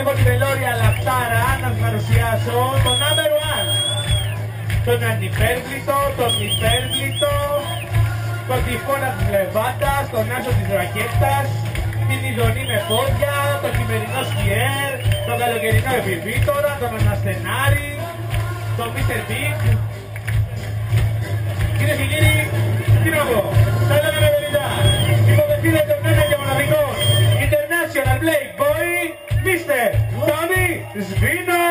Έχω τη Βελόρια Λαχτάρα να σας παρουσιάσω το number one. Τον ανυπέρβλητο, τον υπέρβλητο, τον τυφώνα της Λεβάντας, τον άσο της ρακέτας, την ειδονή με πόδια, τον χειμερινό σκιέρ, τον καλοκαιρινό επιβίτορα, τον αναστενάρι, τον Mr. Big. Κυρίες και κύριοι, τι να πω, θα έλεγα με βελίδα, υποδεχτείτε τον ένα και μοναδικό International Playboy, Mr. Tommy Σβίνο!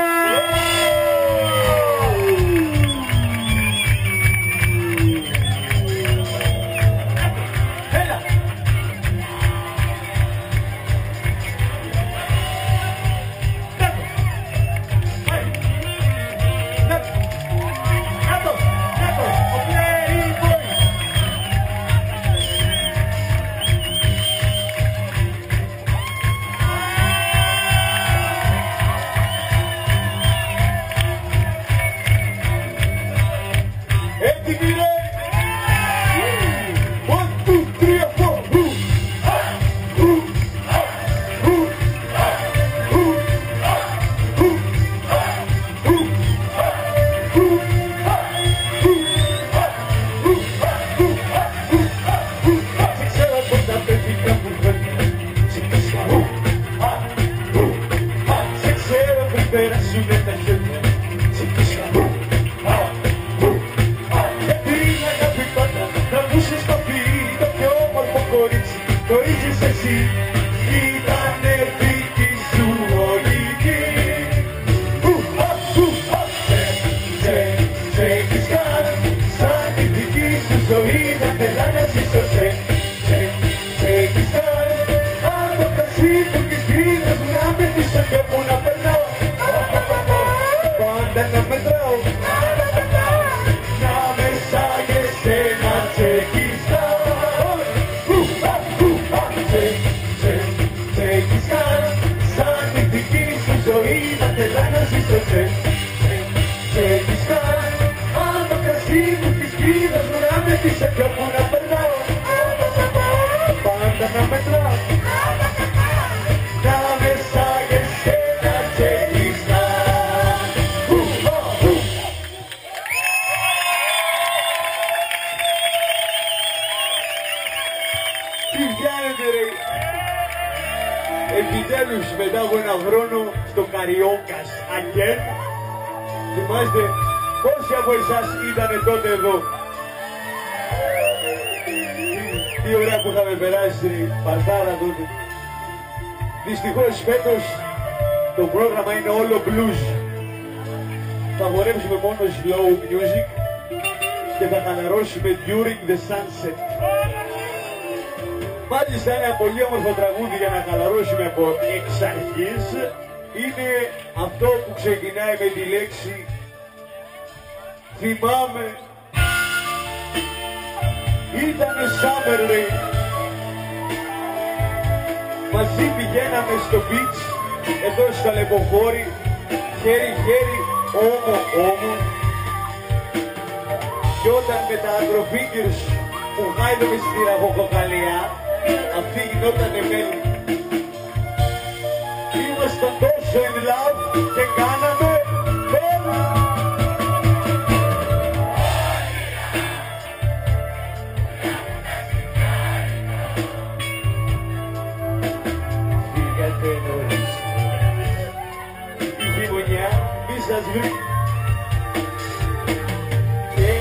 Επιτέλους μετά από ένα χρόνο στο Καριόκας again. Θυμάστε πόσοι από εσάς ήτανε τότε εδώ? Τι ωραία που είχαμε περάσει παρτάρα τότε. Δυστυχώς φέτος το πρόγραμμα είναι όλο blues. Θα χορέψουμε μόνο slow music και θα χαλαρώσουμε during the sunset. Μάλιστα ένα πολύ όμορφο τραγούδι για να χαλαρώσουμε από εξ αρχής είναι αυτό που ξεκινάει με τη λέξη θυμάμαι. Ήτανε summer rain. Μαζί πηγαίναμε στο beach εδώ στα Λεποχώρη, χέρι χέρι, ώμο ώμο, και όταν με τα αγροφίγκερς που χάιδαμε στη ραχοκοκαλιά αυτή γινότανε μέλη. Ήμασταν τόσο in love και κάναμε μέλη. Φύγατε νωρίς, η γειτονιά μη σας βρει. Και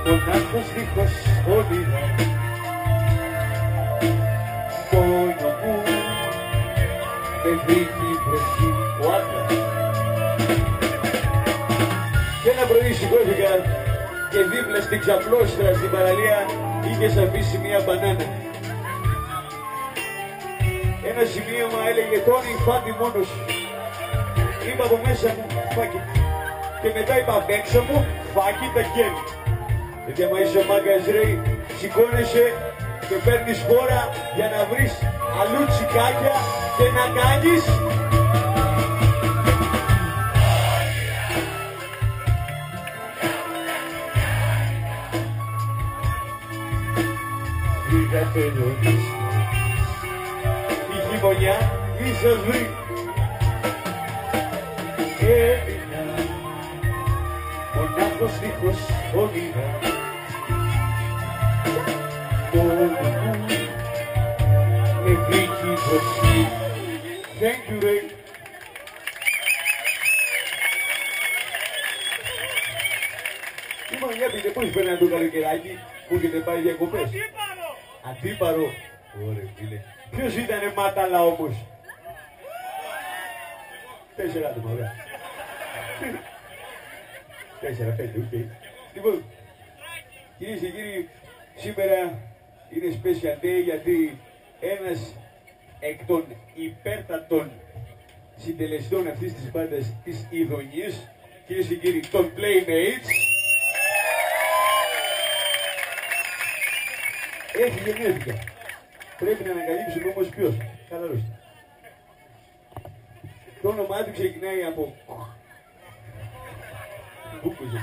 μονάχος δίχως όνειρα πόνο μου με βρήκε η βροχή ο άντρας. Και ένα πρωί σηκώθηκα και δίπλα στην ξαπλώστρα στην παραλία είχες αφήσει μια μπανάνα. Ένα σημείωμα έλεγε Τόνι φάτη μόνος. Είπα από μέσα μου φάκι. Και μετά είπα απ' έξω μου φάκι τα κέρδη. Γιατί άμα είσαι μάγκας ρε, σηκώνεσαι και παίρνεις φόρα για να βρεις αλλού τσικάκια και να κάνεις. Φύγατε νωρίς, η χειμωνιά μη τι σας βρει. Έμεινα μονάχος δίχως όνειρα, μόνο μου με βρήκε η δροσή. Thank you, Ray. Είπαμε για πείτε πώς περνάει το καλοκαιράκι που έχετε πάει διακοπές. Αντίπαρο. Ωραία φίλε. Ποιος ήτανε μάταλα όμως. 4 άτομα, ωραία. 4-5, οκ. Λοιπόν, κυρίες και κύριοι, σήμερα είναι special day γιατί ένας εκ των υπέρτατων συντελεστών αυτής της μπάντας της Ιδονής, κυρίες και κύριοι, των Playmates, έχει γεννήθηκα. Πρέπει να ανακαλύψουμε όμως ποιος. Χαλαρώστε. Το όνομά του ξεκινάει από... Μπούκουζε.